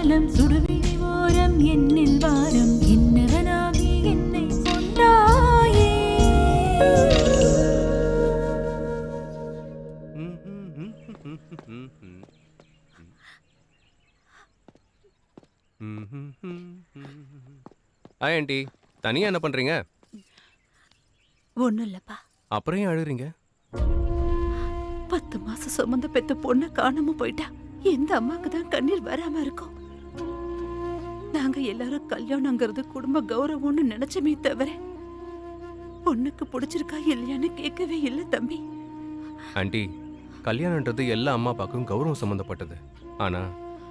காலம் சுடுவிழி ஓரம் என்னில் வாரம் என்னவனாகி என்னை கொண்டாயே. ஹாய் ஆண்டி, தனியா என்ன பண்றீங்க? ஒண்ணும் இல்லப்பா. அப்புறம் ஏன் அழுறீங்க? 10 மாசம் சுமந்த பெத்த பொண்ணு காணாம போயிட்டா. எந்த அம்மாக்கு தான் கண்ணீர் வராம இருக்கும்? நாங்க எல்லாரும் கல்யாணங்கிறது குடும்ப கௌரவம்னு நினைச்சமே தவிர பொண்ணுக்கு பிடிச்சிருக்கா இல்லையான்னு கேட்கவே இல்லை தம்பி. ஆண்டி, கல்யாணன்றது எல்லா அம்மா அப்பாவுக்கும் கௌரவம் சம்மந்தப்பட்டது. ஆனா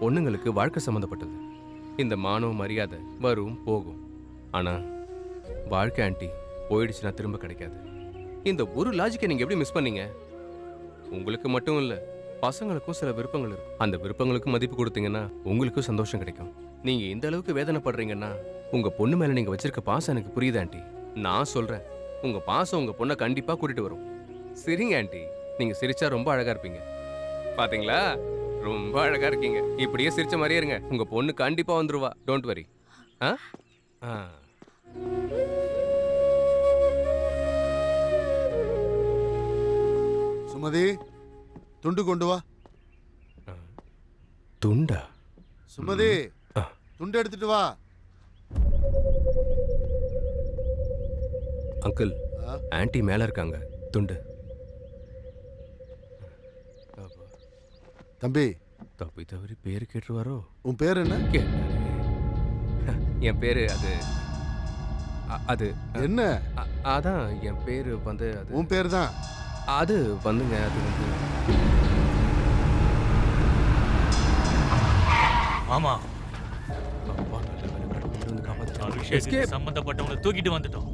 பொண்ணுங்களுக்கு வாழ்க்கை சம்மந்தப்பட்டது. இந்த மானம் மரியாதை வரும் போகும். ஆனா வாழ்க்கை ஆண்டி போயிடுச்சுன்னா திரும்ப கிடைக்காது. இந்த ஒரு லாஜிக்கை நீங்க எப்படி மிஸ் பண்ணீங்க? உங்களுக்கு மட்டும் இல்ல, பசங்களுக்கும் சில விருப்பங்கள் இருக்கும். அந்த விருப்பங்களுக்கு மதிப்பு கொடுத்தீங்கன்னா உங்களுக்கும் சந்தோஷம் கிடைக்கும். நீங்க இந்த அளவுக்கு வேதனைப்படுறீங்கன்னா உங்க பொண்ணு மேல நீங்க வச்சிருக்க பாசம் எனக்கு புரியுது ஆண்டி. நான் சொல்றேன், உங்க பாசம் உங்க பொண்ணை கண்டிப்பா கூட்டிட்டு வரும். சரிங்க ஆண்டி, நீங்க சிரிச்சா ரொம்ப அழகா இருப்பீங்க. பாத்தீங்களா, ரொம்ப அழகா இருக்கீங்க. இப்படியே சிரிச்ச மாதிரியே இருங்க, உங்க பொண்ணு கண்டிப்பா வந்துருவா. Don't worry. சுமதி, துண்டு கொண்டு வா. துண்டா? சுமதி, துண்டு எடுத்துட்டு வா. அங்கிள், ஆன்ட்டி மேல இருக்காங்க. துண்டு. தம்பி, தப்பி தவறி பேரு கேட்டுருவாரோ? உன் பேர் என்ன? என் பேரு அது என்ன? அதான் என் பேரு வந்து அது. உன் பேர் தான் அது வந்துங்க. அது வந்து ஆமா, அப்பா நல்ல வேலை, கடவுள் வந்து காப்பாத்திட்டாரு. விஷயத்துக்கு சம்பந்தப்பட்டவங்களை தூக்கிட்டு வந்துட்டோம்.